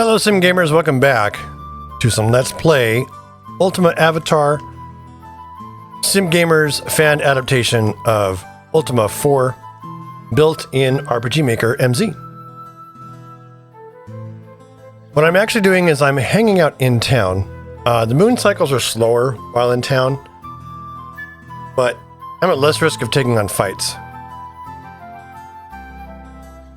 Hello SimGamers, welcome back to some Let's Play Ultima Avatar, SimGamer's fan adaptation of Ultima IV, built in RPG Maker MZ. What I'm actually doing is I'm hanging out in town. The moon cycles are slower while in town, but I'm at less risk of taking on fights.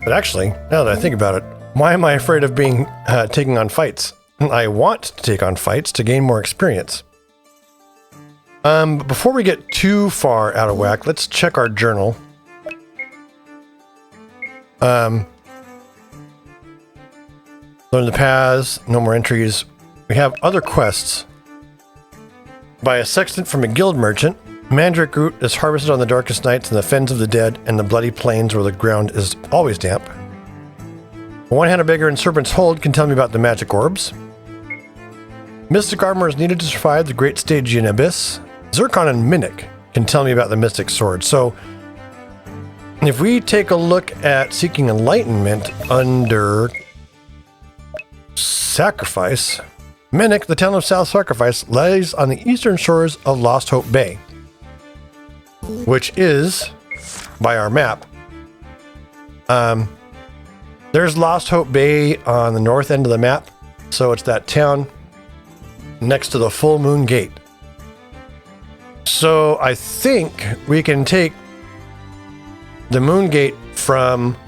But actually, now that I think about it, why am I afraid of being taking on fights? I want to take on fights to gain more experience. But before we get too far out of whack, let's check our journal. Learn the paths, no more entries. We have other quests. Buy a sextant from a guild merchant. Mandrake root is harvested on the darkest nights in the fens of the dead and the bloody plains where the ground is always damp. A one-handed beggar in Serpent's Hold can tell me about the magic orbs. Mystic armor is needed to survive the Great Stygian Abyss. Zircon and Minoc can tell me about the Mystic Sword. So, if we take a look at Seeking Enlightenment under Sacrifice, Minoc, the town of South Sacrifice, lies on the eastern shores of Lost Hope Bay, which is, by our map, there's Lost Hope Bay on the north end of the map, so it's that town next to the Full Moon Gate. So I think we can take the Moon Gate from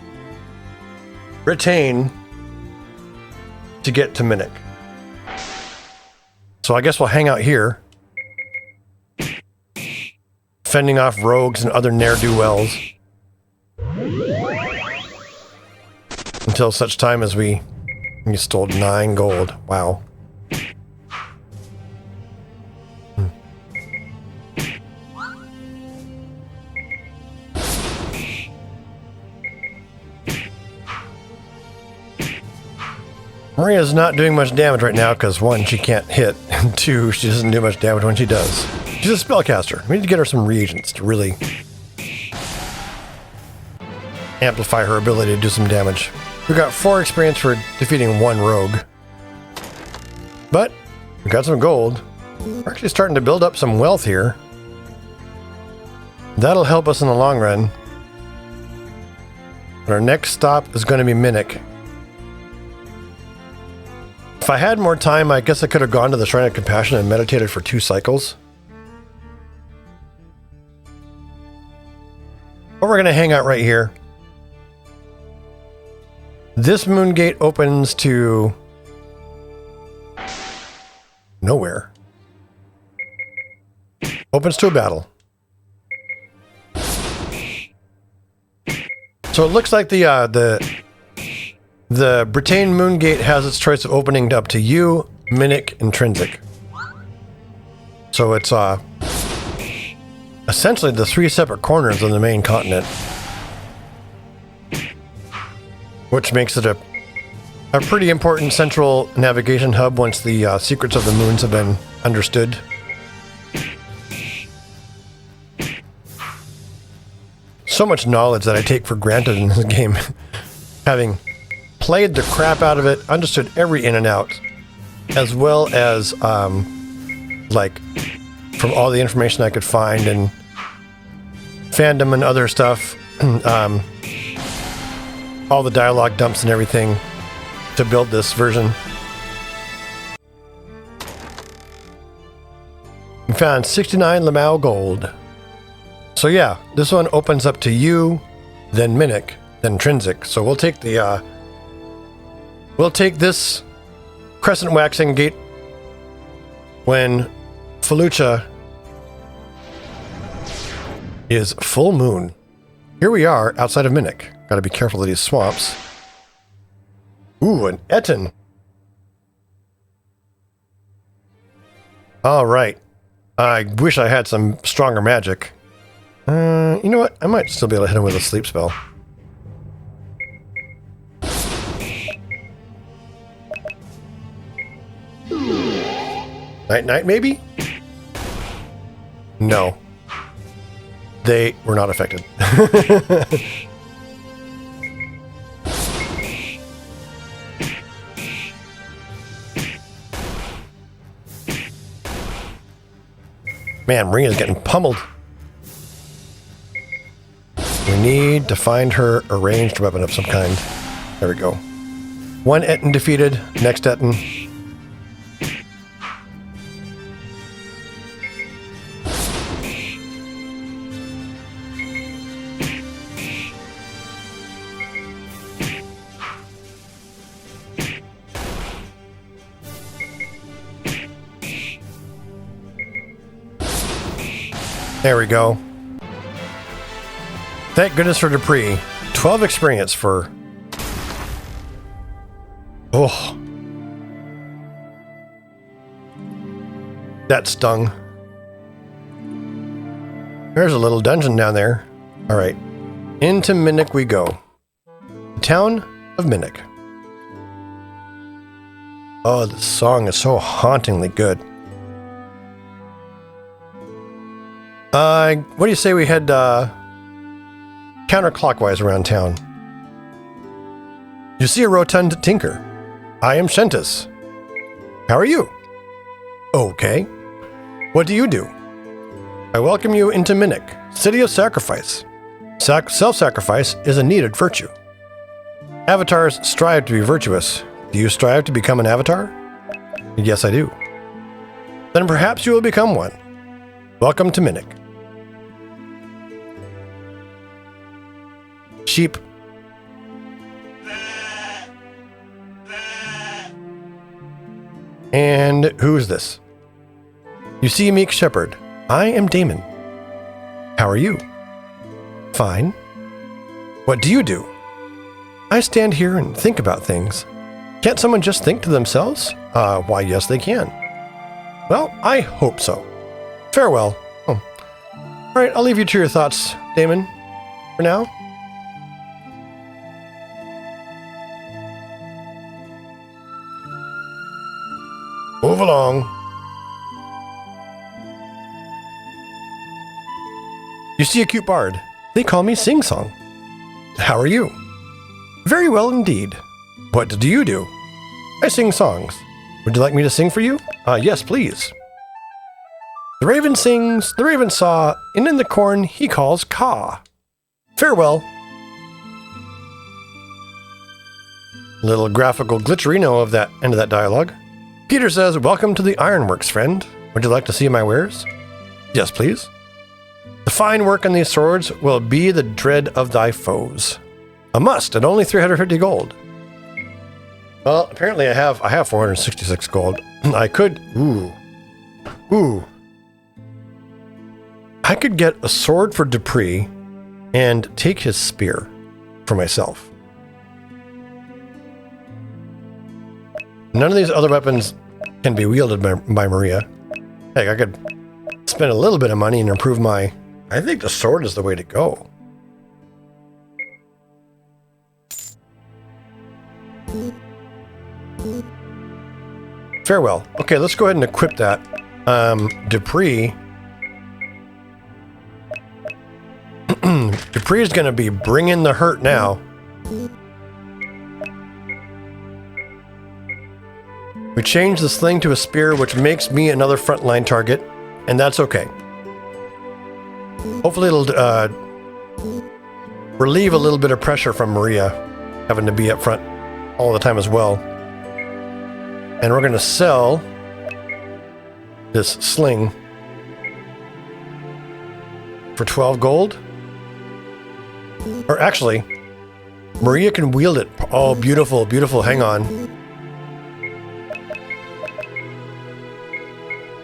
Britain to get to Minoc. So I guess we'll hang out here, fending off rogues and other ne'er-do-wells until such time as we stole 9 gold. Wow. Maria's not doing much damage right now because 1, she can't hit, and 2, she doesn't do much damage when she does. She's a spellcaster. We need to get her some reagents to really amplify her ability to do some damage. We got 4 experience for defeating 1 rogue. But we got some gold. We're actually starting to build up some wealth here. That'll help us in the long run. But our next stop is going to be Minoc. If I had more time, I guess I could have gone to the Shrine of Compassion and meditated for 2 cycles. But we're going to hang out right here. This moon gate opens to nowhere. Opens to a battle. So it looks like the Britain moon gate has its choice of opening up to you, Minoc, Intrinsic. So it's essentially the 3 separate corners of the main continent, which makes it a pretty important central navigation hub once the secrets of the moons have been understood. So much knowledge that I take for granted in this game. Having played the crap out of it, understood every in and out, as well as like from all the information I could find and fandom and other stuff, all the dialogue dumps and everything to build this version. We found 69 Lamau gold. So yeah, this one opens up to you, then Minoc, then Intrinsic. So we'll take the we'll take this crescent waxing gate when Felucia is full moon. Here we are outside of Minoc. Gotta be careful of these swamps. Ooh, an Etten. Alright. I wish I had some stronger magic. You know what? I might still be able to hit him with a sleep spell. Night-night, maybe? No. They were not affected. Man, Maria's getting pummeled. We need to find her a ranged weapon of some kind. There we go. One Etten defeated. Next Etten. There we go. Thank goodness for Dupree. 12 experience for... Oh. That stung. There's a little dungeon down there. Alright. Into Minoc we go. The town of Minoc. Oh, the song is so hauntingly good. What do you say we head counterclockwise around town? You see a rotund tinker. I am Shentis. How are you? Okay. What do you do? I welcome you into Minoc, city of sacrifice. Self-sacrifice is a needed virtue. Avatars strive to be virtuous. Do you strive to become an avatar? Yes, I do. Then perhaps you will become one. Welcome to Minoc. Sheep. And who is this? You see a meek shepherd. I am Damon. How are you? Fine. What do you do? I stand here and think about things. Can't someone just think to themselves? Why, yes, they can. Well, I hope so. Farewell. Oh. All right, I'll leave you to your thoughts, Damon, for now. Move along. You see a cute bard. They call me Sing Song. How are you? Very well indeed. What do you do? I sing songs. Would you like me to sing for you? Yes, please. The raven sings, the raven saw, and in the corn he calls caw. Farewell. Little graphical glitcherino of that end of that dialogue. Peter says, welcome to the ironworks, friend. Would you like to see my wares? Yes, please. The fine work on these swords will be the dread of thy foes. A must, at only 350 gold. Well, apparently I have 466 gold. I could, I could get a sword for Dupree and take his spear for myself. None of these other weapons can be wielded by Maria. Heck, I could spend a little bit of money and improve my... I think the sword is the way to go. Farewell. Okay, let's go ahead and equip that. Dupree. Dupree is going to be bringing the hurt now. We changed the sling to a spear, which makes me another frontline target, and that's okay. Hopefully it'll relieve a little bit of pressure from Maria having to be up front all the time as well. And we're going to sell this sling for 12 gold. Or actually, Maria can wield it. Oh, beautiful, beautiful. Hang on.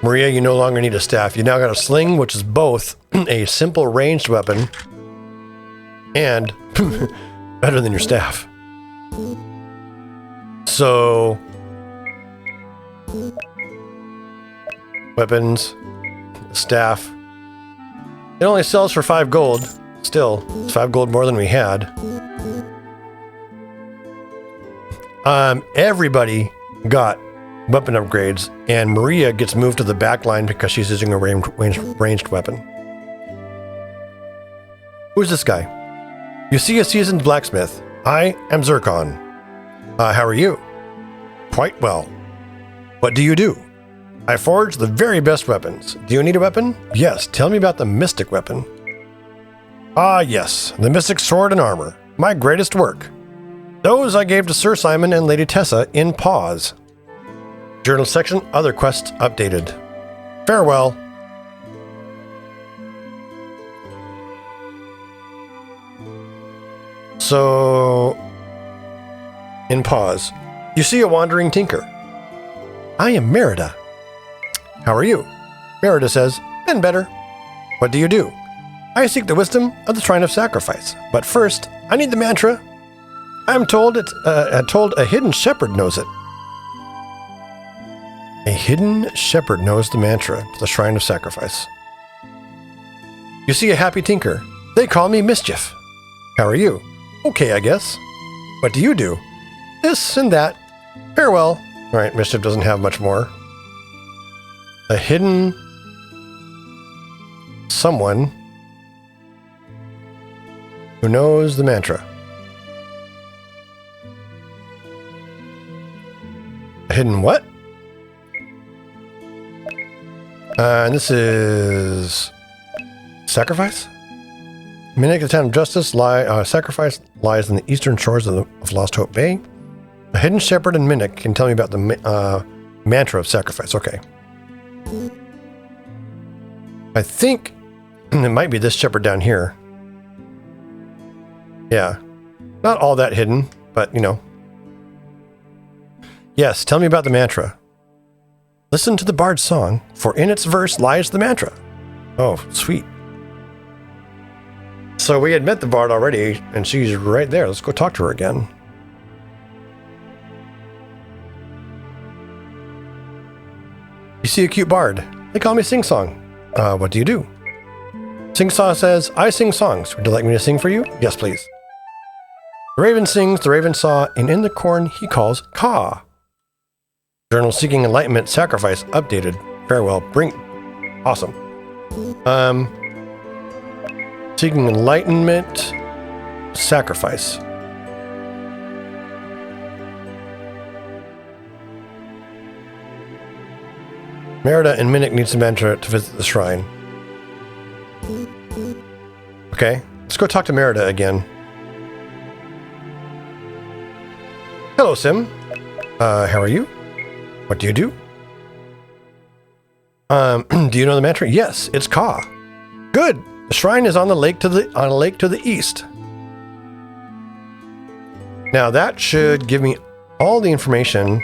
Maria, you no longer need a staff. You now got a sling, which is both a simple ranged weapon and better than your staff. So, weapons, staff. It only sells for 5 gold. Still, it's 5 gold more than we had. Everybody got weapon upgrades, and Maria gets moved to the back line because she's using a ranged weapon. Who's this guy? You see a seasoned blacksmith. I am Zircon. How are you? Quite well. What do you do? I forge the very best weapons. Do you need a weapon? Yes, tell me about the mystic weapon. Ah, yes, the mystic sword and armor. My greatest work. Those I gave to Sir Simon and Lady Tessa in pause. Journal section, other quests updated. Farewell. So, in pause, you see a wandering tinker. I am Merida. How are you? Merida says, been better. What do you do? I seek the wisdom of the Shrine of Sacrifice, but first, I need the mantra. I'm told a hidden shepherd knows it. A hidden shepherd knows the mantra to the Shrine of Sacrifice. You see a happy tinker. They call me Mischief. How are you? Okay, I guess. What do you do? This and that. Farewell. All right, Mischief doesn't have much more. A hidden someone who knows the mantra. A hidden what? And this is sacrifice? Minoc, the town of justice, sacrifice lies in the eastern shores of Lost Hope Bay. A hidden shepherd and Minoc can tell me about the mantra of sacrifice. Okay. I think it might be this shepherd down here. Yeah. Not all that hidden, but you know. Yes, tell me about the mantra. Listen to the bard's song, for in its verse lies the mantra. Oh, sweet. So we had met the bard already, and she's right there. Let's go talk to her again. You see a cute bard. They call me Sing Song. What do you do? Sing Song says, I sing songs. Would you like me to sing for you? Yes, please. The raven sings, the raven saw, and in the corn he calls caw. Journal seeking enlightenment, sacrifice, updated. Farewell, bring. Awesome. Seeking enlightenment, sacrifice. Merida and Minoc need some mantra to visit the shrine. Okay, let's go talk to Merida again. Hello, Sim. How are you? What do you do? Do you know the mantra? Yes, it's Ka. Good. The shrine is on a lake to the east. Now that should give me all the information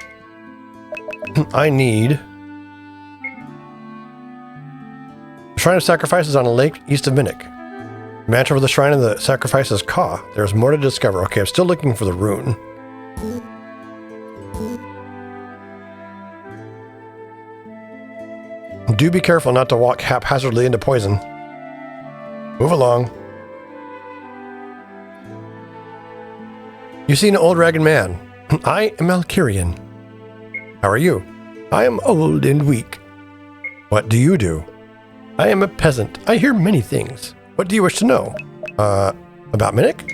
I need. The Shrine of Sacrifice is on a lake east of Minoc. The mantra for the Shrine of the Sacrifice is Ka. There's more to discover. Okay, I'm still looking for the rune. Do be careful not to walk haphazardly into poison. Move along. You see an old ragged man. I am Alkirian. How are you? I am old and weak. What do you do? I am a peasant. I hear many things. What do you wish to know? About Minoc?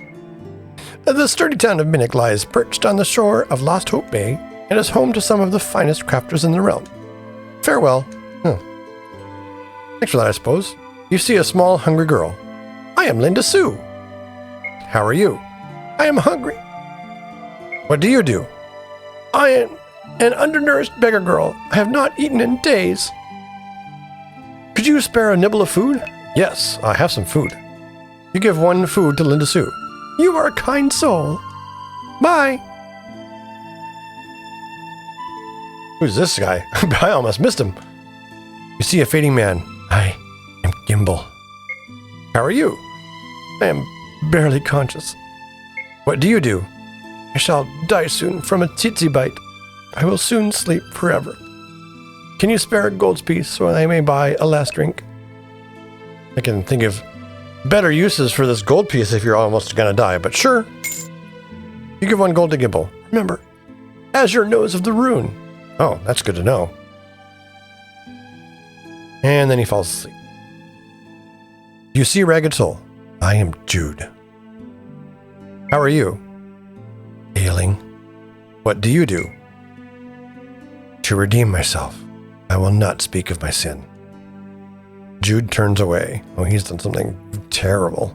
The sturdy town of Minoc lies perched on the shore of Lost Hope Bay and is home to some of the finest crafters in the realm. Farewell. Thanks for that, I suppose. You see a small, hungry girl. I am Linda Sue. How are you? I am hungry. What do you do? I am an undernourished beggar girl. I have not eaten in days. Could you spare a nibble of food? Yes, I have some food. You give one food to Linda Sue. You are a kind soul. Bye. Who's this guy? I almost missed him. You see a fading man. I am Gimbal. How are you? I am barely conscious. What do you do? I shall die soon from a tsetse bite. I will soon sleep forever. Can you spare a gold piece so I may buy a last drink? I can think of better uses for this gold piece if you're almost gonna die, but sure. You give one gold to Gimbal. Remember, Azure knows of the rune. Oh, that's good to know. And then he falls asleep. You see Ragged Soul. I am Jude. How are you? Ailing. What do you do? To redeem myself. I will not speak of my sin. Jude turns away. Oh, he's done something terrible.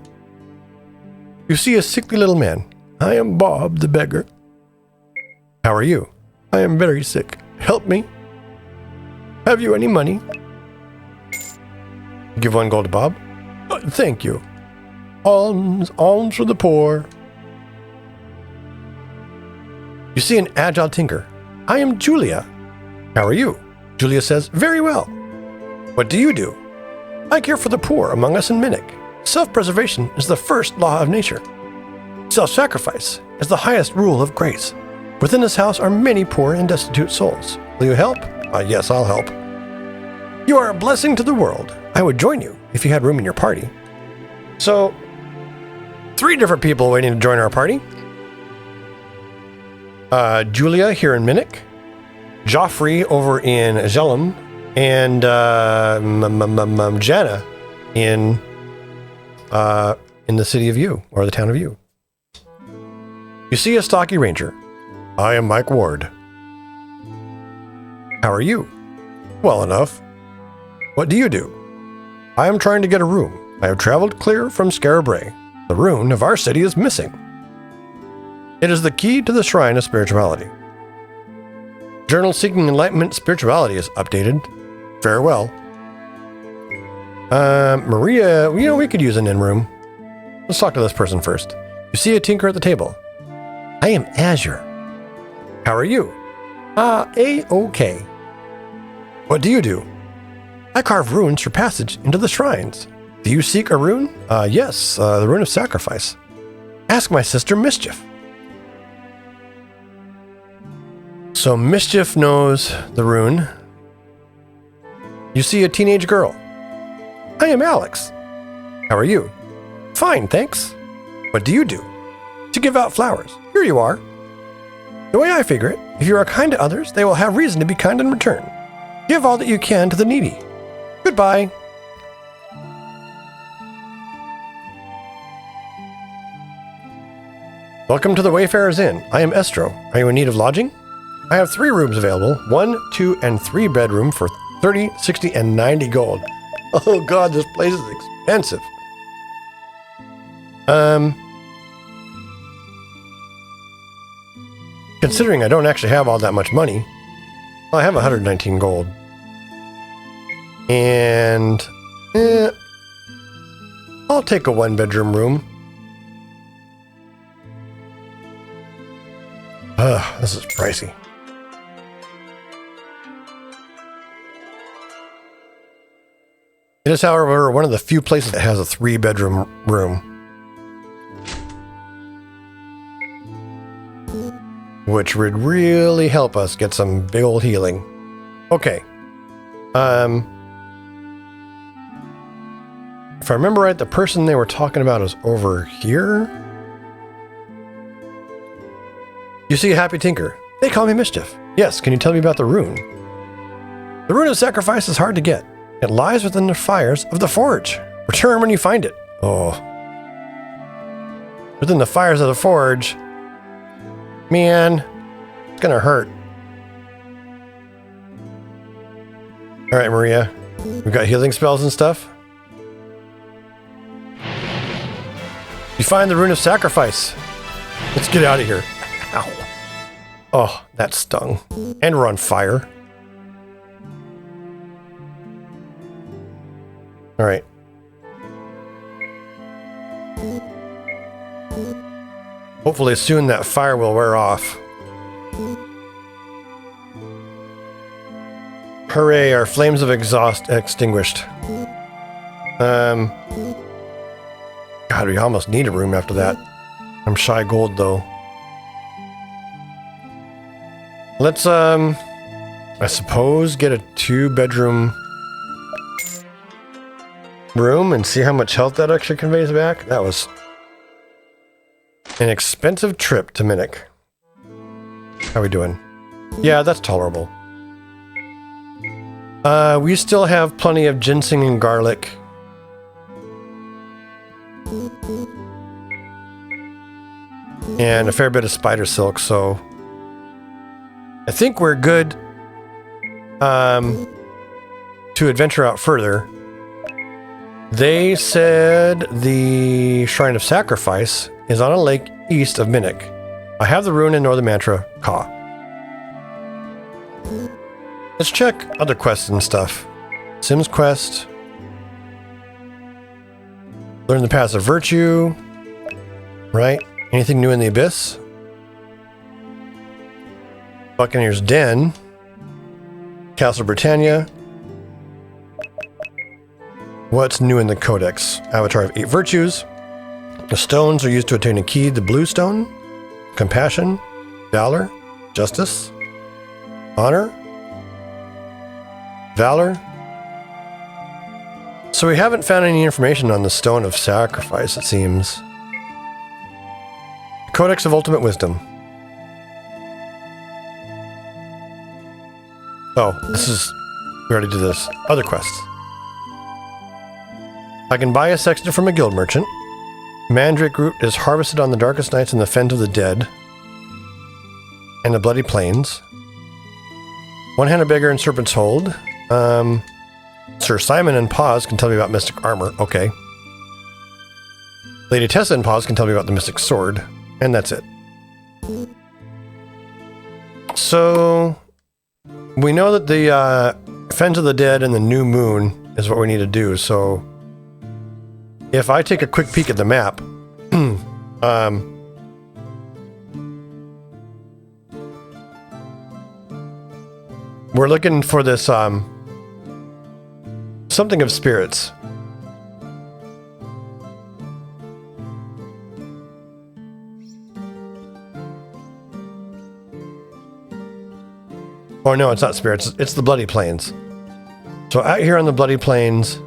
You see a sickly little man. I am Bob the beggar. How are you? I am very sick. Help me. Have you any money? Give 1 gold to Bob. Thank you. Alms for the poor. You see an agile tinker. I am Julia. How are you? Julia says, very well. What do you do? I care for the poor among us in Minoc. Self-preservation is the first law of nature. Self-sacrifice is the highest rule of grace. Within this house are many poor and destitute souls. Will you help? Yes, I'll help. You are a blessing to the world. I would join you if you had room in your party. So, 3 different people waiting to join our party. Julia here in Minoc, Joffrey over in Zellum, and Jana in the city of U, or the town of U. You see a stocky ranger. I am Mike Ward. How are you? Well enough. What do you do? I am trying to get a rune. I have traveled clear from Scarabray. The rune of our city is missing. It is the key to the shrine of spirituality. Journal seeking enlightenment spirituality is updated. Farewell. Maria, we could use an in-room. Let's talk to this person first. You see a tinker at the table. I am Azure. How are you? A-okay. What do you do? I carve runes for passage into the shrines. Do you seek a rune? Yes, the rune of sacrifice. Ask my sister Mischief. So Mischief knows the rune. You see a teenage girl. I am Alex. How are you? Fine, thanks. What do you do? To give out flowers. Here you are. The way I figure it, if you are kind to others, they will have reason to be kind in return. Give all that you can to the needy. Goodbye. Welcome to the Wayfarer's Inn. I am Estro. Are you in need of lodging? I have 3 rooms available, 1, 2, and 3 bedroom for 30, 60, and 90 gold. Oh god, this place is expensive. Considering I don't actually have all that much money, well, I have 119 gold. And I'll take a 1-bedroom room. This is pricey. It is, however, one of the few places that has a 3-bedroom room. Which would really help us get some big old healing. Okay. If I remember right, the person they were talking about is over here. You see a happy tinker. They call me Mischief. Yes, can you tell me about the rune? The rune of sacrifice is hard to get. It lies within the fires of the forge. Return when you find it. Oh. Within the fires of the forge. Man, it's gonna hurt. Alright, Maria. We've got healing spells and stuff. You find the rune of sacrifice. Let's get out of here. Ow. Oh, that stung. And we're on fire. Alright. Hopefully soon that fire will wear off. Hooray, our flames of exhaust extinguished. God, we almost need a room after that. I'm shy gold though. Let's, I suppose get a 2-bedroom room and see how much health that actually conveys back. That was an expensive trip to Minoc. How we doing? Yeah, that's tolerable. We still have plenty of ginseng and garlic. And a fair bit of spider silk, so I think we're good. to adventure out further. They said the Shrine of Sacrifice is on a lake east of Minoc. I have the rune in Northern Mantra, Ka. Let's check other quests and stuff. Sims quest. Learn the paths of virtue. Right? Anything new in the Abyss? Buccaneer's Den. Castle Britannia. What's new in the Codex? Avatar of 8 Virtues. The stones are used to attain a key. The blue stone. Compassion. Valor. Justice. Honor. Valor. So we haven't found any information on the Stone of Sacrifice, it seems. Codex of Ultimate Wisdom. Oh, this is... We already did this. Other quests. I can buy a sextant from a guild merchant. Mandrake root is harvested on the darkest nights in the fens of the dead and the bloody plains. One-handed beggar and serpent's hold. Sir Simon and Paz can tell me about mystic armor. Okay. Lady Tessa and Paz can tell me about the mystic sword. And that's it. So we know that the fens of the dead and the new moon is what we need to do. So if I take a quick peek at the map, we're looking for this something of spirits. Oh no, it's not spirits, it's the Bloody Plains. So out here on the Bloody Plains,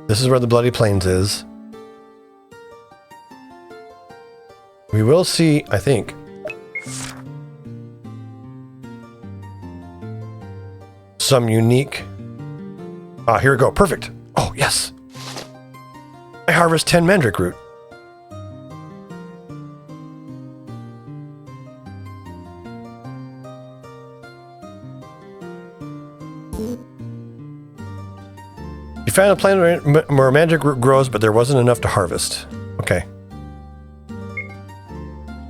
this is where the Bloody Plains is. We will see, I think, some unique... Ah, here we go. Perfect. Oh, yes. I harvest 10 Mandrake root. You found a plant where Mandrake root grows, but there wasn't enough to harvest. Okay.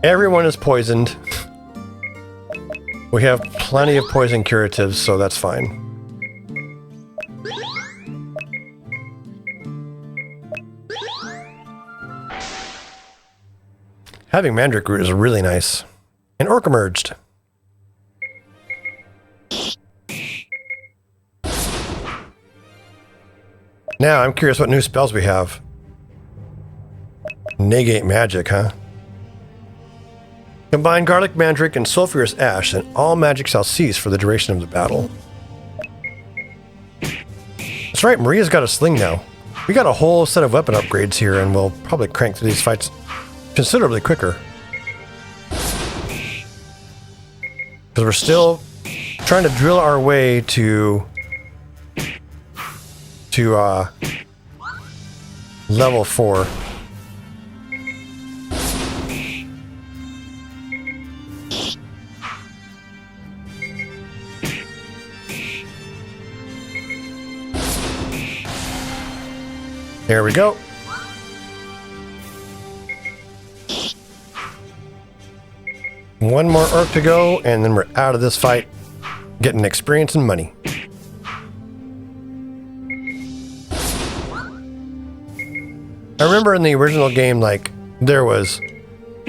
Everyone is poisoned. We have plenty of poison curatives, so that's fine. Having Mandrake root is really nice. And Orc emerged. Now, I'm curious what new spells we have. Negate magic, huh? Combine garlic mandrake and sulfurous ash, and all magic shall cease for the duration of the battle. That's right, Maria's got a sling now. We got a whole set of weapon upgrades here, and we'll probably crank through these fights considerably quicker. Because we're still trying to drill our way to level 4. There we go. One more orc to go, and then we're out of this fight, getting experience and money. I remember in the original game, like, there was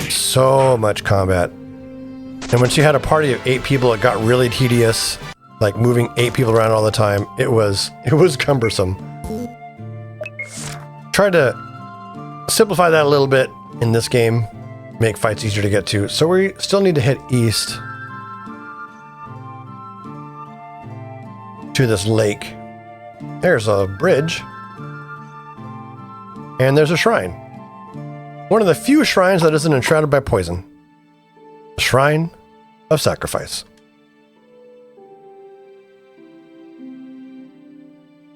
so much combat. And once you had a party of 8 people, it got really tedious. Like, moving 8 people around all the time. It was cumbersome. Tried to simplify that a little bit in this game. Make fights easier to get to. So we still need to head east to this lake. There's a bridge. And there's a shrine. One of the few shrines that isn't enshrouded by poison. The Shrine of Sacrifice.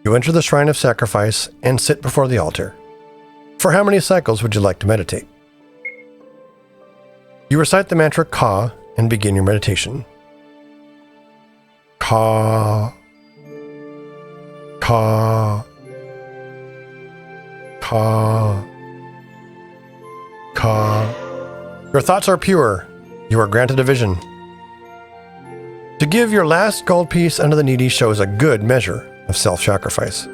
You enter the Shrine of Sacrifice and sit before the altar. For how many cycles would you like to meditate? You recite the mantra Ka and begin your meditation. Ka. Caw. Caw. Caw. Your thoughts are pure. You are granted a vision. To give your last gold piece unto the needy shows a good measure of self-sacrifice.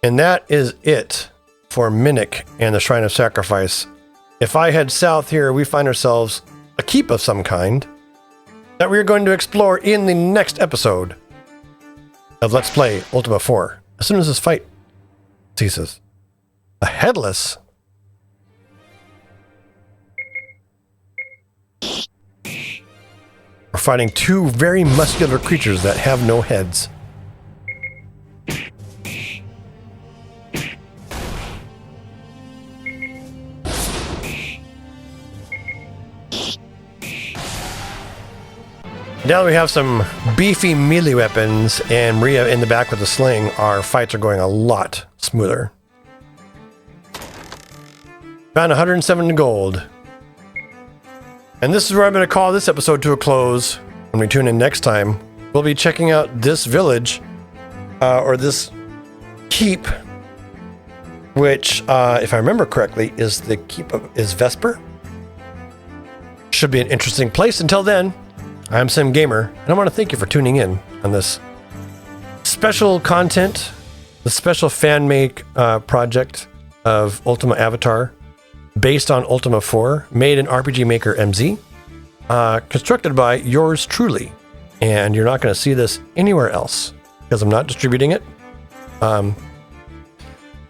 And that is it for Minoc and the Shrine of Sacrifice. If I head south here, we find ourselves a keep of some kind that we're going to explore in the next episode of Let's Play Ultima IV. As soon as this fight ceases. A headless? We're fighting two very muscular creatures that have no heads. Now that we have some beefy melee weapons and Maria in the back with the sling, our fights are going a lot smoother. Found 107 gold. And this is where I'm going to call this episode to a close. When we tune in next time, we'll be checking out this village, or this keep, which, if I remember correctly, is the keep of Vesper. Should be an interesting place. Until then, I'm SimGamer, and I want to thank you for tuning in on this special content, the special fan-make project of Ultima Avatar, based on Ultima IV, made in RPG Maker MZ, constructed by yours truly. And you're not going to see this anywhere else, because I'm not distributing it,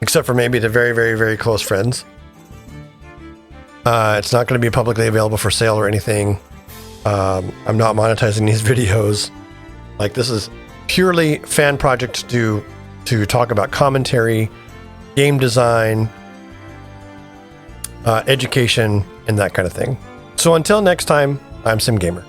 except for maybe to very, very, very close friends. It's not going to be publicly available for sale or anything. I'm not monetizing these videos. Like, this is purely fan project to talk about commentary, game design, education, and that kind of thing. So until next time, I'm SimGamer.